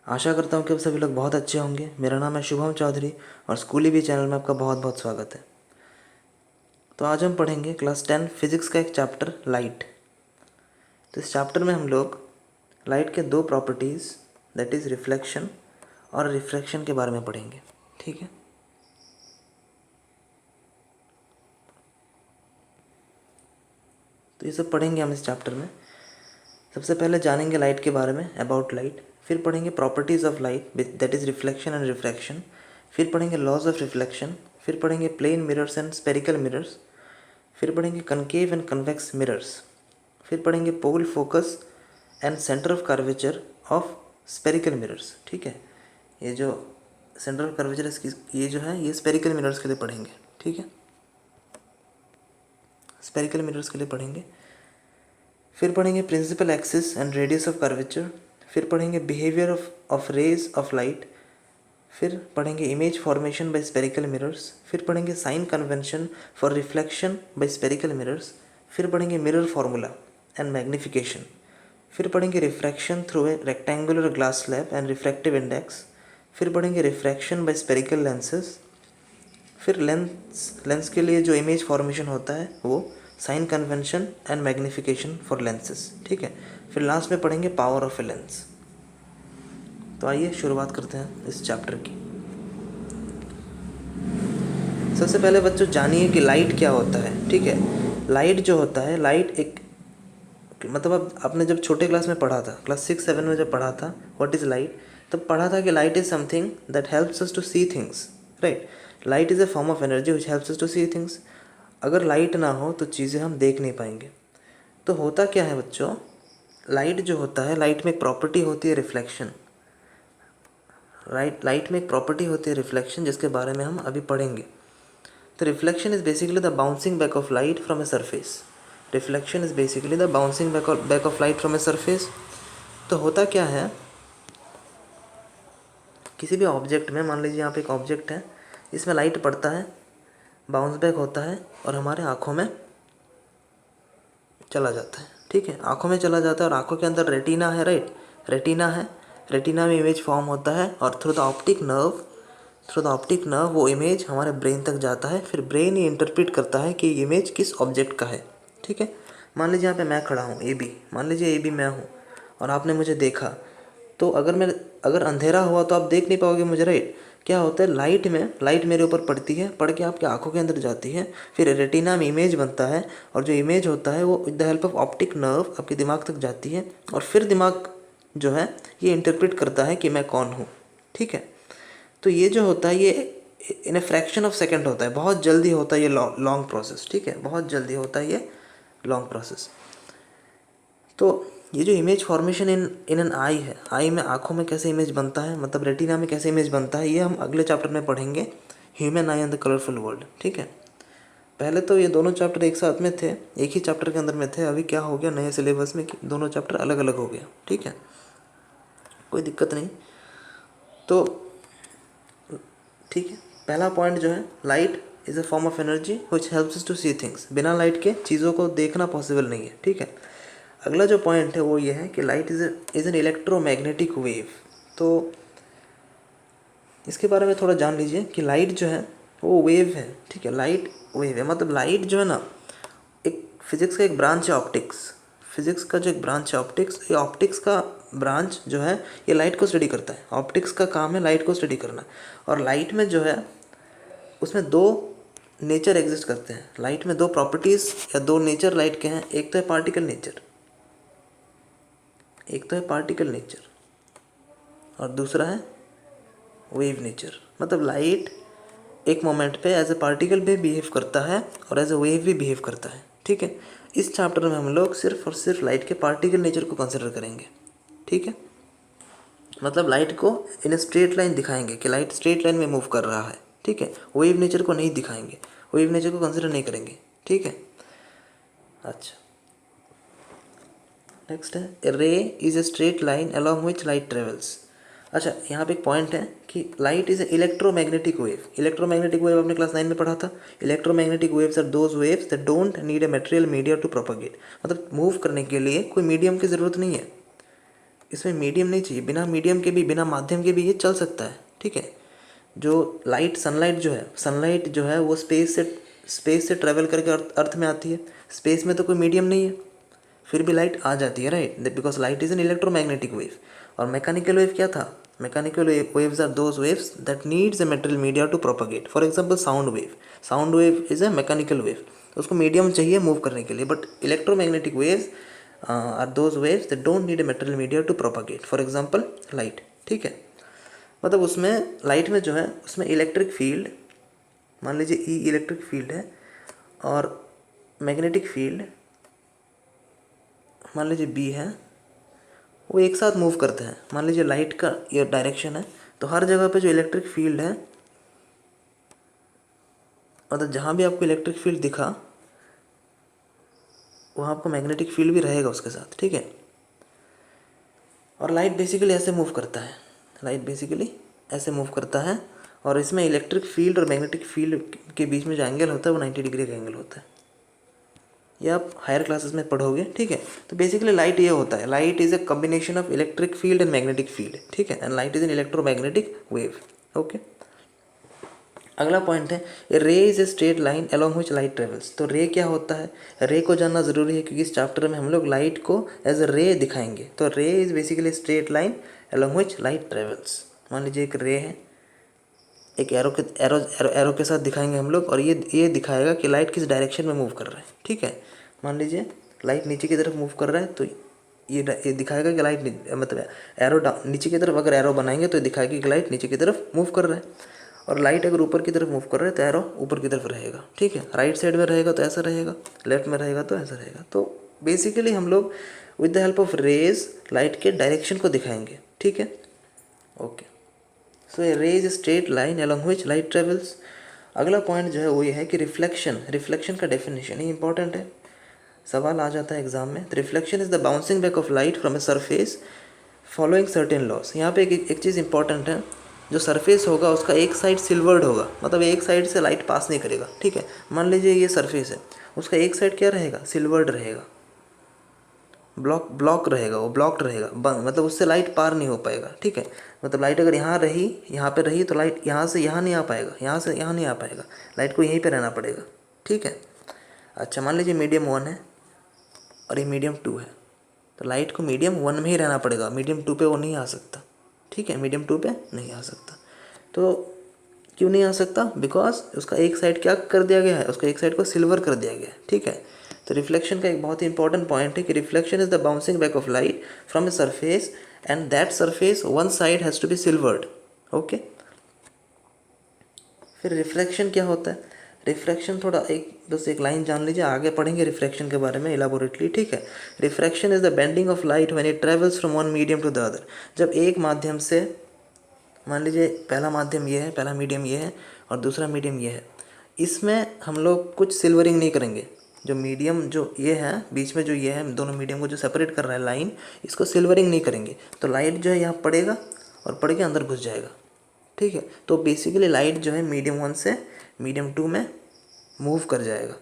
आशा करता हूँ कि आप सभी लोग बहुत अच्छे होंगे। मेरा नाम है शुभम चौधरी और स्कूली भी चैनल में आपका बहुत बहुत स्वागत है। तो आज हम पढ़ेंगे क्लास 10 फिजिक्स का एक चैप्टर लाइट। तो इस चैप्टर में हम लोग लाइट के दो प्रॉपर्टीज़ दैट इज़ रिफ्लेक्शन और रिफ्रैक्शन के बारे में पढ़ेंगे। ठीक है, तो ये सब पढ़ेंगे हम इस चैप्टर में। सबसे पहले जानेंगे लाइट के बारे में, अबाउट लाइट। फिर पढ़ेंगे properties of light that is reflection and refraction. फिर पढ़ेंगे लॉज ऑफ रिफ्लेक्शन। फिर पढ़ेंगे plane mirrors and spherical mirrors. फिर पढ़ेंगे कनकेव एंड कन्वेक्स मिरर्स। फिर पढ़ेंगे pole focus and centre of curvature of spherical mirrors. ठीक है, ये जो सेंटर ऑफ कर्वेचर इसकी ये जो है ये स्पेरिकल मिरर्स के लिए पढ़ेंगे। ठीक है, स्पेरिकल मिरर्स के लिए पढ़ेंगे। फिर पढ़ेंगे principal axis and radius of curvature. फिर पढ़ेंगे behaviour of rays of light. फिर पढ़ेंगे image formation by spherical mirrors. फिर पढ़ेंगे sign convention for reflection by spherical mirrors. फिर पढ़ेंगे मिरर फार्मूला एंड मैग्निफिकेशन। फिर पढ़ेंगे refraction through a rectangular glass slab and refractive index. फिर पढ़ेंगे रिफ्रैक्शन बाय स्पेरिकल लेंसेज। फिर लेंस के लिए जो इमेज फॉर्मेशन होता है वो sign convention and magnification for lenses. ठीक है, फिर लास्ट में पढ़ेंगे पावर ऑफ ए लेंस। तो आइए शुरुआत करते हैं इस चैप्टर की। सबसे पहले बच्चों जानिए कि लाइट क्या होता है। ठीक है, लाइट जो होता है, लाइट एक मतलब अब आपने जब छोटे क्लास में पढ़ा था, क्लास 6-7 में जब पढ़ा था व्हाट इज़ लाइट, तब पढ़ा था कि light is something that helps us to see things, right. Light is a form of energy which helps us to see things. अगर लाइट ना हो तो चीज़ें हम देख नहीं पाएंगे। तो होता क्या है बच्चों, लाइट जो होता है, लाइट में एक प्रॉपर्टी होती है रिफ्लेक्शन। लाइट में एक प्रॉपर्टी होती है रिफ्लेक्शन, जिसके बारे में हम अभी पढ़ेंगे। तो reflection is basically the bouncing back of light from a surface. Reflection is basically the bouncing back of light from a surface. तो होता क्या है, किसी भी ऑब्जेक्ट में, मान लीजिए यहाँ पे एक ऑब्जेक्ट है, इसमें लाइट पड़ता है, बाउंस बैक होता है और हमारे आँखों में चला जाता है। ठीक है, आँखों में चला जाता है और आँखों के अंदर रेटिना है, राइट। रेटिना है, रेटिना में इमेज फॉर्म होता है और थ्रू द ऑप्टिक नर्व वो इमेज हमारे ब्रेन तक जाता है। फिर ब्रेन ये इंटरप्रेट करता है कि ये इमेज किस ऑब्जेक्ट का है। ठीक है, मान लीजिए यहाँ पे मैं खड़ा हूँ, ए बी, मान लीजिए ए बी मैं हूँ और आपने मुझे देखा, तो अगर अंधेरा हुआ तो आप देख नहीं पाओगे मुझे, राइट। क्या होता है, लाइट मेरे ऊपर पड़ती है, पड़ के आपकी आंखों के अंदर जाती है, फिर रेटिना में इमेज बनता है और जो इमेज होता है वो with the help of optic nerve आपके दिमाग तक जाती है और फिर दिमाग जो है ये इंटरप्रेट करता है कि मैं कौन हूँ। ठीक है, तो ये जो होता है ये इन ए फ्रैक्शन ऑफ सेकेंड होता है, बहुत जल्दी होता है ये लॉन्ग प्रोसेस। ठीक है, बहुत जल्दी होता है ये लॉन्ग प्रोसेस। तो ये जो इमेज फॉर्मेशन इन एन आई है, आई में, आँखों में कैसे इमेज बनता है, मतलब रेटिना में कैसे इमेज बनता है, ये हम अगले चैप्टर में पढ़ेंगे, human I and the colourful world. ठीक है, पहले तो ये दोनों चैप्टर एक साथ में थे, एक ही चैप्टर के अंदर में थे। अभी क्या हो गया नए सिलेबस में कि दोनों चैप्टर अलग अलग हो गया। ठीक है, कोई दिक्कत नहीं। तो ठीक है, पहला पॉइंट जो है, light is a form of energy which helps us to see things. बिना लाइट के चीज़ों को देखना पॉसिबल नहीं है। ठीक है, अगला जो पॉइंट है वो ये है कि light is an electromagnetic wave. तो इसके बारे में थोड़ा जान लीजिए कि लाइट जो है वो वेव है। ठीक है, लाइट वेव है, मतलब लाइट जो है ना, एक फिजिक्स का एक ब्रांच है ऑप्टिक्स। फिजिक्स का जो एक ब्रांच है ऑप्टिक्स, ये ऑप्टिक्स का ब्रांच जो है ये लाइट को स्टडी करता है। ऑप्टिक्स का काम है लाइट को स्टडी करना। और लाइट में जो है उसमें दो नेचर एग्जिस्ट करते हैं। लाइट में दो प्रॉपर्टीज़ या दो नेचर लाइट के हैं। एक तो है पार्टिकल नेचर और दूसरा है वेव नेचर। मतलब लाइट एक मोमेंट पे एज ए पार्टिकल भी बिहेव करता है और एज ए वेव भी बिहेव करता है। ठीक है, इस चैप्टर में हम लोग सिर्फ और सिर्फ लाइट के पार्टिकल नेचर को कंसिडर करेंगे। ठीक है, मतलब लाइट को इन स्ट्रेट लाइन दिखाएंगे कि लाइट स्ट्रेट लाइन में मूव कर रहा है। ठीक है, वेव नेचर को नहीं दिखाएंगे, वेव नेचर को कंसिडर नहीं करेंगे। ठीक है, अच्छा, नेक्स्ट है ray is a straight line along which light travels. अच्छा, यहाँ पे एक पॉइंट है कि light is a electromagnetic wave. Electromagnetic wave आपने क्लास 9 में पढ़ा था। Electromagnetic waves are those waves that don't need a material media to propagate. मतलब मूव करने के लिए कोई मीडियम की ज़रूरत नहीं है। इसमें मीडियम नहीं चाहिए, बिना मीडियम के भी, बिना माध्यम के भी ये चल सकता है, ठीक है। जो लाइट, सनलाइट जो है, सनलाइट जो है वो स्पेस से ट्रैवल करके अर्थ में आती है। स्पेस में तो कोई मीडियम नहीं है, फिर भी लाइट आ जाती है, right, because light is an electromagnetic wave. और मैकेनिकल वेव क्या था? Mechanical waves are those waves that needs a material media to propagate. For example sound wave, sound wave is a mechanical wave, तो उसको medium चाहिए move करने के लिए। But electromagnetic waves are those waves that don't need a material media to propagate. For example light, ठीक है। मतलब उसमें लाइट में जो है उसमें इलेक्ट्रिक फील्ड, मान लीजिए ई इलेक्ट्रिक फील्ड है, और मैग्नेटिक फील्ड मान लीजिए बी है, वो एक साथ मूव करते हैं। मान लीजिए लाइट का ये डायरेक्शन है, तो हर जगह पे जो इलेक्ट्रिक फील्ड है, मतलब जहाँ भी आपको इलेक्ट्रिक फील्ड दिखा वहाँ आपको मैग्नेटिक फील्ड भी रहेगा उसके साथ, ठीक है। और लाइट बेसिकली ऐसे मूव करता है, लाइट बेसिकली ऐसे मूव करता है, और इसमें इलेक्ट्रिक फील्ड और मैग्नेटिक फील्ड के बीच में जो एंगल होता है वो 90 डिग्री का एंगल होता है। ये आप हायर क्लासेस में पढ़ोगे, ठीक है। तो बेसिकली लाइट ये होता है, light is a combination of electric field and magnetic field, ठीक है, and light is an electromagnetic wave, okay. अगला पॉइंट है, ए ray is a straight line along which light travels. तो रे क्या होता है? रे को जानना ज़रूरी है, क्योंकि इस चैप्टर में हम लोग लाइट को एज अ रे दिखाएंगे। तो रे is basically straight line along which light travels. मान लीजिए एक रे है, एक एरो के साथ दिखाएंगे हम लोग, और ये दिखाएगा कि लाइट किस डायरेक्शन में मूव कर रहा है, ठीक है। मान लीजिए लाइट नीचे की तरफ मूव कर रहा है, तो ये दिखाएगा कि लाइट मतलब एरो नीचे की तरफ अगर एरो बनाएंगे तो ये दिखाएगा कि लाइट नीचे की तरफ मूव कर रहा है। और लाइट अगर ऊपर की तरफ मूव कर रहा है तो एरो ऊपर की तरफ रहेगा, ठीक है। राइट साइड में रहेगा तो ऐसा रहेगा, लेफ्ट में रहेगा तो ऐसा रहेगा। तो बेसिकली हम लोग with the help of rays light के डायरेक्शन को दिखाएंगे, ठीक है, okay. So a ray is straight line along which light travels. अगला पॉइंट जो है वो ये है कि रिफ्लेक्शन का डेफिनेशन ही इंपॉर्टेंट है, सवाल आ जाता है एग्जाम में। Reflection is the bouncing back of light from a surface following certain loss. यहाँ पे एक चीज़ इंपॉर्टेंट है, जो सरफेस होगा उसका एक साइड सिल्वर्ड होगा, मतलब एक साइड से लाइट पास नहीं करेगा, ठीक है। मान लीजिए ये सरफेस है, उसका एक साइड क्या रहेगा? सिल्वर्ड रहेगा, ब्लॉक रहेगा, वो ब्लॉक्ड रहेगा, बंद, मतलब उससे लाइट पार नहीं हो पाएगा, ठीक है। मतलब लाइट अगर यहाँ रही, यहाँ पे रही, तो लाइट यहाँ से यहाँ नहीं आ पाएगा, यहाँ से यहाँ नहीं आ पाएगा, लाइट को यहीं पे रहना पड़ेगा, ठीक है। अच्छा, मान लीजिए मीडियम 1 है और ये मीडियम 2 है, तो लाइट को मीडियम 1 में ही रहना पड़ेगा, मीडियम 2 पे वो नहीं आ सकता, ठीक है, मीडियम 2 पे नहीं आ सकता। तो क्यों नहीं आ सकता? बिकॉज उसका एक साइड क्या कर दिया गया है, उसका एक साइड को सिल्वर कर दिया गया है, ठीक है। तो रिफ्लेक्शन का एक बहुत ही इंपॉर्टेंट पॉइंट है कि reflection is the bouncing back of light from a surface and that surface one side has to be silvered, okay. फिर रिफ्लेक्शन क्या होता है? रिफ्रैक्शन थोड़ा बस एक लाइन जान लीजिए, आगे पढ़ेंगे रिफ्रैक्शन के बारे में इलाबोरेटली, ठीक है। Refraction is the bending of light when it travels from one medium to the other. जब एक माध्यम से, मान लीजिए पहला माध्यम ये है, पहला मीडियम ये है और दूसरा मीडियम ये है, इसमें हम लोग कुछ सिल्वरिंग नहीं करेंगे। जो मीडियम जो ये है, बीच में जो ये है, दोनों मीडियम को जो सेपरेट कर रहा है लाइन, इसको सिल्वरिंग नहीं करेंगे, तो लाइट जो है यहाँ पड़ेगा और पड़ के अंदर घुस जाएगा, ठीक है। तो बेसिकली लाइट जो है मीडियम 1 से मीडियम 2 में मूव कर जाएगा,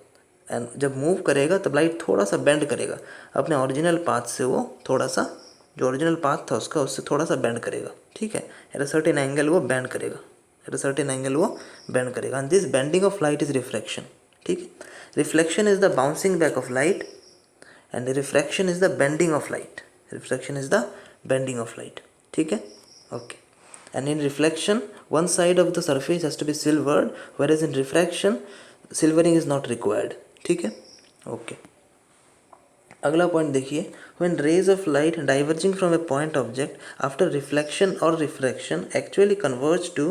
एंड जब मूव करेगा तब लाइट थोड़ा सा बेंड करेगा अपने ओरिजिनल पाथ से, वो थोड़ा सा जो ओरिजिनल पाथ था उसका, उससे थोड़ा सा बेंड करेगा, ठीक है। एट अ सर्टेन एंगल वो बेंड करेगा, एट अ सर्टेन एंगल वो बेंड करेगा, and this bending of light is reflection, ठीक है। Reflection is the bouncing back of light and refraction is the bending of light. Reflection is the bending of light, ठीक है, okay. And in reflection, one side of the surface has to be silvered, whereas in refraction, silvering is not required, ठीक है, okay. अगला point देखिए, when rays of light diverging from a point object after reflection or refraction actually converge to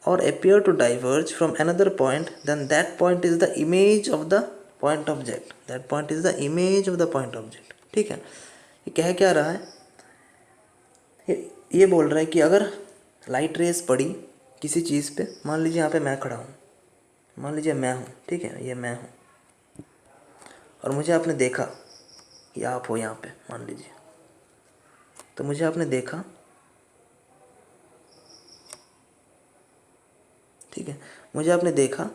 or appear to diverge from another point, then that point is the image of the point object. That point is the image of the point object, ठीक है। ये कह क्या रहा है? ये बोल रहा है कि अगर लाइट रेस पड़ी किसी चीज़ पे, मान लीजिए यहाँ पे मैं खड़ा हूँ, मान लीजिए मैं हूँ, ठीक है, ये मैं हूँ, और मुझे आपने देखा, या आप हो यहाँ पे मान लीजिए, तो मुझे आपने देखा, ठीक है, मुझे आपने देखा,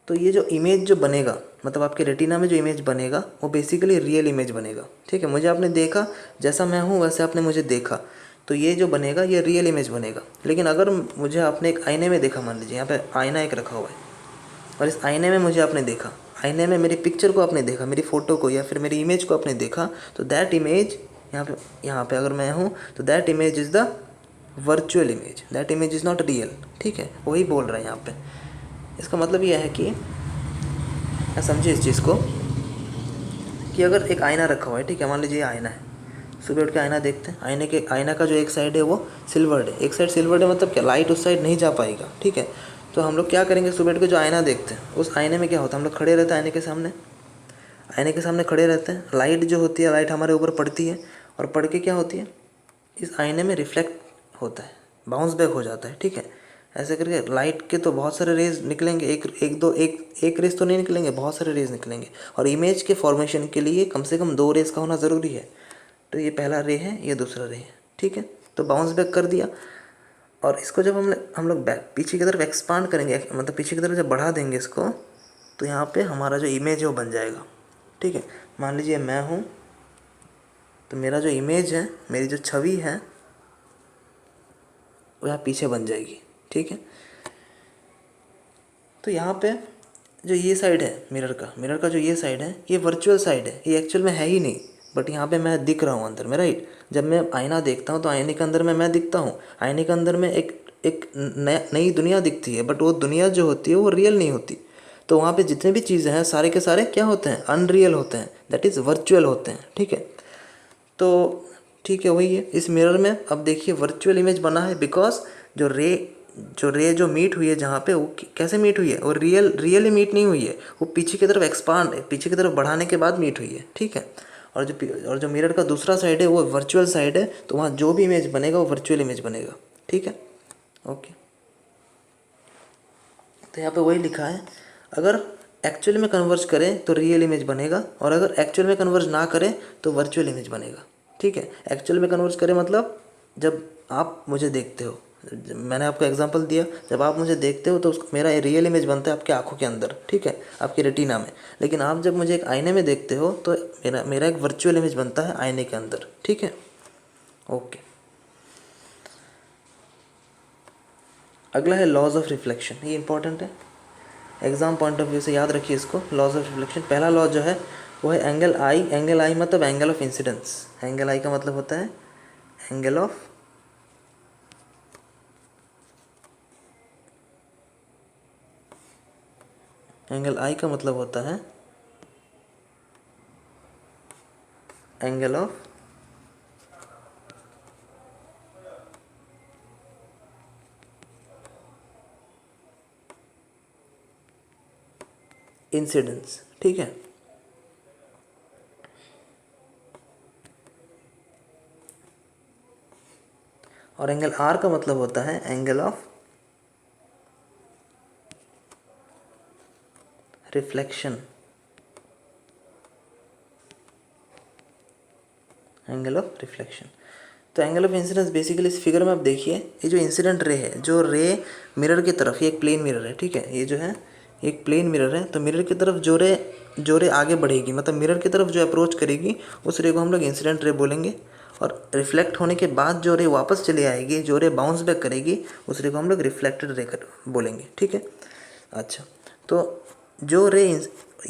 तो ये जो इमेज जो बनेगा, मतलब आपके रेटिना में जो इमेज बनेगा वो बेसिकली रियल इमेज बनेगा। ठीक है, मुझे आपने देखा जैसा मैं हूँ वैसे आपने मुझे देखा, तो ये जो बनेगा ये रियल इमेज बनेगा। लेकिन अगर मुझे आपने एक आईने में देखा, मान लीजिए यहाँ पे आईना एक रखा हुआ है और इस आईने में मुझे आपने देखा, आईने में मेरी पिक्चर को आपने देखा, मेरी फ़ोटो को या फिर मेरी इमेज को आपने देखा, तो दैट इमेज यहाँ पे अगर मैं हूँ तो that image is the virtual image, that image is not real. ठीक है, वही बोल रहा है यहाँ पे। इसका मतलब यह है कि समझिए इस चीज़ को कि अगर एक आईना रखा हुआ है, ठीक है, मान लीजिए ये आईना है, सुबह उठ के आईना देखते हैं, आईना का जो एक साइड है वो सिल्वर्ड है, एक साइड सिल्वर्ड है, मतलब क्या लाइट उस साइड नहीं जा पाएगा। ठीक है, तो हम लोग क्या करेंगे, सुबह उठ के जो आईना देखते हैं उस आईने में क्या होता है, हम लोग खड़े रहते हैं आईने के सामने खड़े रहते हैं, लाइट जो होती है लाइट हमारे ऊपर पड़ती है और पड़ के क्या होती है, इस आईने में रिफ्लेक्ट होता है, बाउंस बैक हो जाता है। ठीक है, ऐसे करके लाइट के तो बहुत सारे रेज निकलेंगे, एक रेज तो नहीं निकलेंगे, बहुत सारे रेज निकलेंगे। और इमेज के फॉर्मेशन के लिए कम से कम 2 रेज का होना ज़रूरी है। तो ये पहला रे है, ये दूसरा रे है। ठीक है, तो बाउंस बैक कर दिया और इसको जब हम लोग बैक पीछे की तरफ एक्सपांड करेंगे, मतलब पीछे की तरफ जब बढ़ा देंगे इसको, तो यहाँ पे हमारा जो इमेज है वो बन जाएगा। ठीक है, मान लीजिए मैं हूँ, तो मेरा जो इमेज है, मेरी जो छवि है वो यहाँ पीछे बन जाएगी। ठीक है, तो यहाँ पे जो ये साइड है मिरर का जो ये साइड है, ये वर्चुअल साइड है, ये एक्चुअल में है ही नहीं, बट यहाँ पे मैं दिख रहा हूँ अंदर में, राइट। जब मैं आईना देखता हूँ तो आईने के अंदर में मैं दिखता हूँ, आईने के अंदर में एक नई दुनिया दिखती है, बट वो दुनिया जो होती है वो रियल नहीं होती। तो वहाँ पे जितने भी चीज़ें हैं सारे के सारे क्या होते हैं, अनरियल होते हैं, दैट इज़ वर्चुअल होते हैं। ठीक है, तो ठीक है, वही है इस मिरर में। अब देखिए वर्चुअल इमेज बना है बिकॉज जो मीट हुई है जहाँ पे, वो कैसे मीट हुई है, वो रियली मीट नहीं हुई है, वो पीछे की तरफ एक्सपांड है, पीछे की तरफ बढ़ाने के बाद मीट हुई है। ठीक है, और जो मिरर का दूसरा साइड है वो वर्चुअल साइड है, तो वहाँ जो भी इमेज बनेगा वो वर्चुअल इमेज बनेगा। ठीक है, ओके। तो यहाँ पे वही लिखा है, अगर एक्चुअल में कन्वर्ज करें तो रियल इमेज बनेगा, और अगर एक्चुअल में कन्वर्ज ना करें तो वर्चुअल इमेज बनेगा। ठीक है, एक्चुअल में कन्वर्ज करें मतलब जब आप मुझे देखते हो, मैंने आपको एग्जांपल दिया, जब आप मुझे देखते हो तो उसको मेरा रियल इमेज बनता है आपकी आंखों के अंदर। ठीक है, आपकी रेटिना में। लेकिन आप जब मुझे एक आईने में देखते हो तो मेरा एक वर्चुअल इमेज बनता है आईने के अंदर। ठीक है, ओके। अगला है लॉज ऑफ रिफ्लेक्शन, ये इंपॉर्टेंट है, एग्जाम पॉइंट ऑफ व्यू से याद रखिए इसको। लॉज ऑफ रिफ्लेक्शन, पहला लॉ जो है वो है एंगल आई मतलब एंगल ऑफ इंसिडेंस। एंगल आई का मतलब होता है एंगल ऑफ एंगल आई का मतलब होता है एंगल ऑफ इंसिडेंस। ठीक है, और एंगल आर का मतलब होता है angle of reflection. Angle of reflection, तो एंगल ऑफ इंसिडेंस बेसिकली इस फिगर में आप देखिए, ये जो इंसिडेंट रे है, जो रे मिरर की तरफ, ये एक प्लेन मिरर है। ठीक है, ये जो है एक प्लेन मिरर है, तो मिरर की तरफ जो रे आगे बढ़ेगी, मतलब मिरर की तरफ जो अप्रोच करेगी उस रे को हम लोग इंसिडेंट रे बोलेंगे। और रिफ्लेक्ट होने के बाद जो रे वापस चली आएगी, जो रे बाउंस बैक करेगी, उस रे को हम लोग रिफ्लेक्टेड रे बोलेंगे। ठीक है, अच्छा, तो जो रे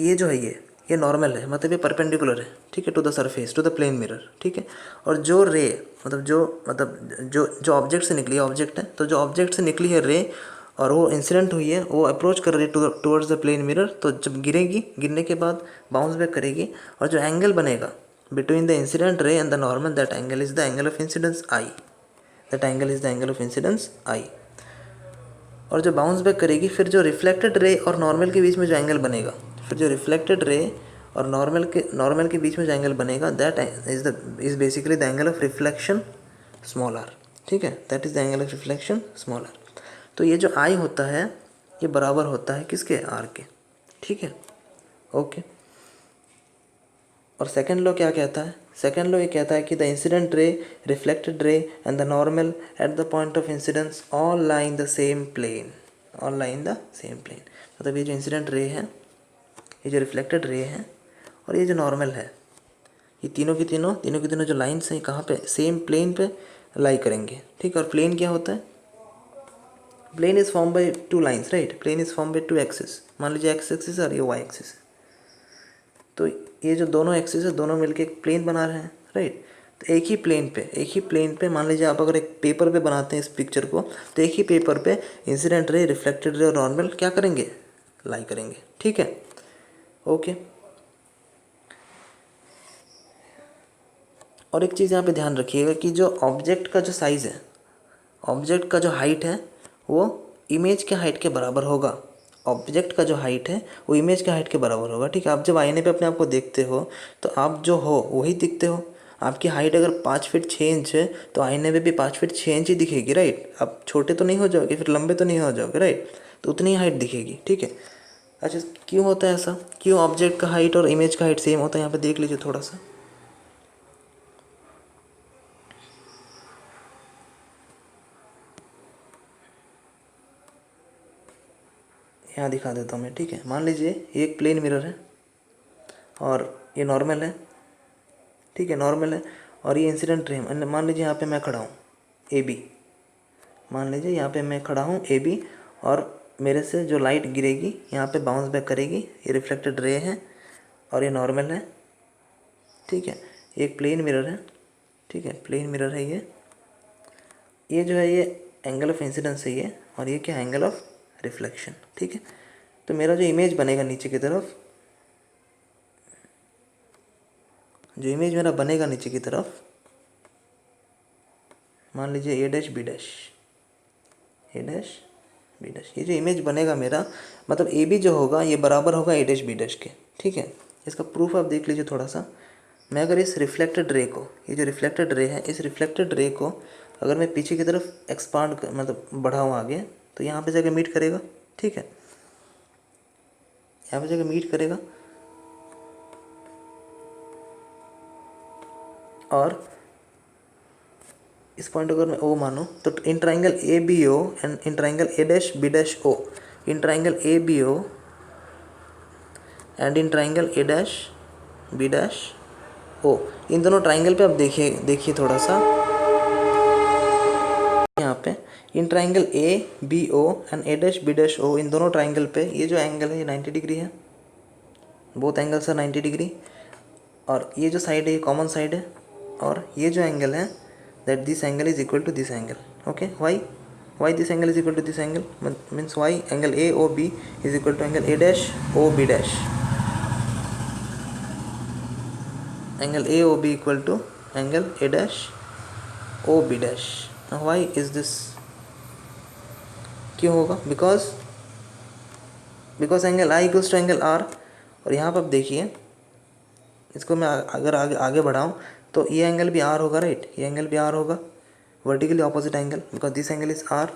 ये जो है ये नॉर्मल है, मतलब ये परपेंडिकुलर है। ठीक है, to the surface, to the plane mirror. ठीक है, और जो रे जो ऑब्जेक्ट से निकली है, ऑब्जेक्ट है, तो जो ऑब्जेक्ट से निकली है रे और वो इंसिडेंट हुई है, वो अप्रोच कर रही है टुवर्ड्स द प्लेन मिरर, तो जब गिरेगी, गिरने के बाद बाउंस बैक करेगी, और जो एंगल बनेगा between the incident ray and the normal, that angle is the angle of incidence I. That angle is the angle of incidence I. और जो बाउंस बैक करेगी, फिर जो रिफ्लेक्टेड रे और नॉर्मल के बीच में जो एंगल बनेगा, फिर जो रिफ्लेक्टेड रे और नॉर्मल के बीच में जो एंगल बनेगा, that is basically the angle of reflection small r. ठीक है, that is the angle of reflection small r. तो ये जो आई होता है ये बराबर होता है किसके, आर के। ठीक है, ओके। और सेकेंड लॉ क्या कहता है, सेकेंड लॉ ये कहता है कि the incident ray, reflected ray and the normal at the point of incidence all lie in the same plane, all lie in the same plane. मतलब ये जो इंसिडेंट रे है ये जो रिफ्लेक्टेड रे है और ये जो नॉर्मल है, ये तीनों की तीनों जो लाइन्स हैं कहाँ पे, सेम प्लेन पे लाई करेंगे, ठीक है। और प्लेन क्या होता है, plane is form by two lines, right. Plane is form by two axis, मान लीजिए एक्स एक्सिस और ये वाई एक्सिस है, तो ये जो दोनों एक्सिस है दोनों मिलके एक प्लेन बना रहे हैं, राइट। तो एक ही प्लेन पे मान लीजिए आप अगर एक पेपर पे बनाते हैं इस पिक्चर को, तो एक ही पेपर पे इंसिडेंट रे, रिफ्लेक्टेड रे और नॉर्मल क्या करेंगे, लाई करेंगे, ठीक है, ओके। और एक चीज़ यहाँ पे ध्यान रखिएगा कि जो ऑब्जेक्ट का जो साइज़ है, ऑब्जेक्ट का जो हाइट है वो इमेज के हाइट के बराबर होगा। ऑब्जेक्ट का जो हाइट है वो इमेज के हाइट के बराबर होगा, ठीक है। आप जब आईने पे अपने आप को देखते हो तो आप जो हो वही दिखते हो। आपकी हाइट अगर 5 फीट 6 इंच है तो आईने में भी 5 फीट 6 इंच ही दिखेगी, राइट। आप छोटे तो नहीं हो जाओगे, फिर लंबे तो नहीं हो जाओगे, राइट। तो उतनी ही हाइट दिखेगी, ठीक है। अच्छा, क्यों होता है ऐसा, क्यों ऑब्जेक्ट का हाइट और इमेज का हाइट सेम होता है, यहाँ पे देख लीजिए थोड़ा सा। यहाँ दिखा देता हूँ मैं, ठीक है। मान लीजिए ये एक प्लेन मिरर है और ये नॉर्मल है, ठीक है, नॉर्मल है। और ये इंसिडेंट रे, मान लीजिए यहाँ पे मैं खड़ा हूँ ए बी, मान लीजिए यहाँ पे मैं खड़ा हूँ ए बी, और मेरे से जो लाइट गिरेगी यहाँ पे बाउंस बैक करेगी, ये रिफ्लेक्टेड रे है और ये नॉर्मल है, ठीक है। एक प्लेन मिरर है, ठीक है, प्लेन मिरर है ये जो है ये एंगल ऑफ इंसिडेंस है ये, और ये क्या एंगल ऑफ रिफ्लेक्शन, ठीक है। तो मेरा जो इमेज बनेगा नीचे की तरफ, जो इमेज मेरा बनेगा नीचे की तरफ, मान लीजिए ए डैश बी डैश, ए डैश बी डैश, ये जो इमेज बनेगा मेरा, मतलब ए बी जो होगा ये बराबर होगा ए डैश बी डैश के, ठीक है। इसका प्रूफ आप देख लीजिए थोड़ा सा। मैं अगर इस रिफ्लेक्टेड रे को, ये जो रिफ्लेक्टेड रे है, इस रिफ्लेक्टेड रे को अगर मैं पीछे की तरफ एक्सपांड मतलब बढ़ाऊँ आगे, तो यहाँ पे जाके मीट करेगा, ठीक है, यहाँ पे जाके मीट करेगा। और इस पॉइंट अगर मैं ओ मानूँ तो in triangle A B O and in triangle A dash B dash O, in triangle A B O and in triangle A dash B dash O, इन दोनों ट्राइंगल पे आप देखिए थोड़ा सा यहाँ पे, in triangle A B O and A dash B dash O, इन दोनों ट्राइंगल पे ये जो एंगल है ये 90 डिग्री है, बोथ एंगल्स आर 90 डिग्री। और ये जो साइड है ये कॉमन साइड है, और ये जो एंगल है that this angle is equal to this angle, okay. Why this angle is equal to this angle means why angle A O B is equal to angle A dash O B dash, angle A O B equal to angle A dash O B dash. Why is this, क्यों होगा, because angle i equals to angle r. और यहाँ पर आप देखिए, इसको मैं अगर आगे बढ़ाऊँ तो ये एंगल भी आर होगा, राइट, ये एंगल भी आर होगा, vertically opposite angle, because this angle is r,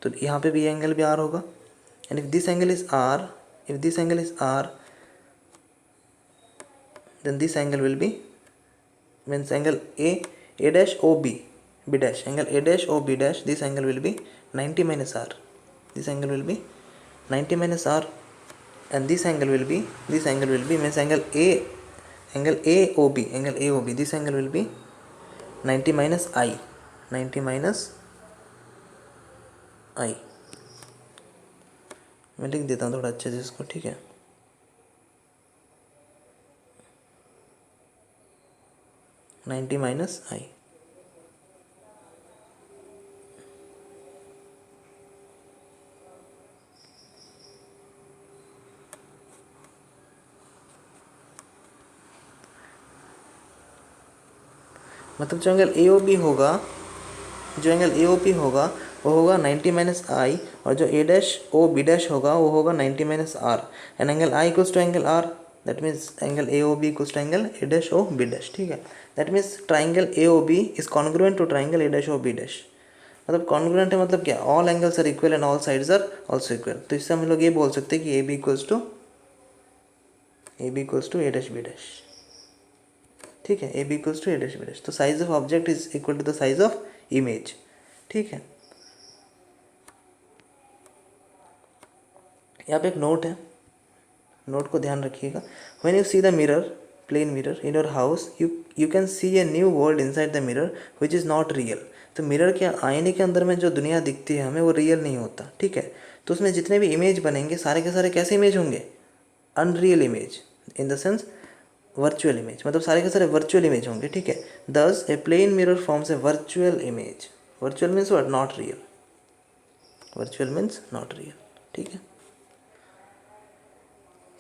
तो यहाँ पे भी ये एंगल भी आर होगा। And if this angle is r, then this angle will be, means angle a dash o b dash, angle a dash o b dash, this angle will be 90 minus r, this angle will be 90 minus r, and this angle will be means angle a o b, this angle will be 90 minus i, 90 minus i, मैं लिख देता हूँ थोड़ा अच्छे से इसको, ठीक है। नाइन्टी माइनस आई, मतलब जो एंगल ए ओ बी होगा, जो एंगल ए ओ पी होगा वो होगा 90 माइनस आई, और जो A dash O B dash होगा वो होगा 90 minus r, and angle i equals to angle r, that means angle A O B equals to angle A dash O B dash, ठीक है। That means triangle A O B is congruent to triangle A dash O B dash, मतलब congruent है मतलब क्या, all angles are equal and all sides are also equal. तो इससे हम लोग ये बोल सकते हैं कि A B equals to A dash B dash, ठीक है, A B equals to A dash B dash. तो size of object is equal to the size of image, ठीक है। यहाँ पे एक नोट है, नोट को ध्यान रखिएगा। When you see the mirror, plane mirror in your house, you can see a new world inside the mirror which is not real. तो मिरर के आईने के अंदर में जो दुनिया दिखती है हमें, वो रियल नहीं होता, ठीक है। तो उसमें जितने भी इमेज बनेंगे सारे के सारे कैसे इमेज होंगे? Unreal image, in the sense virtual image, मतलब सारे के सारे वर्चुअल इमेज होंगे, ठीक है। Thus a plane mirror forms a virtual image. Virtual means what? Not real. Virtual means not real, ठीक है।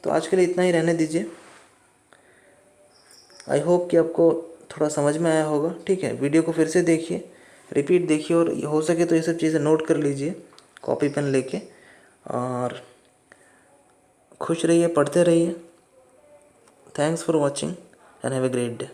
तो आज के लिए इतना ही रहने दीजिए। आई होप कि आपको थोड़ा समझ में आया होगा, ठीक है। वीडियो को फिर से देखिए, रिपीट देखिए, और हो सके तो ये सब चीज़ें नोट कर लीजिए कॉपी पेन लेके, और खुश रहिए, पढ़ते रहिए। Thanks for watching and have a great day.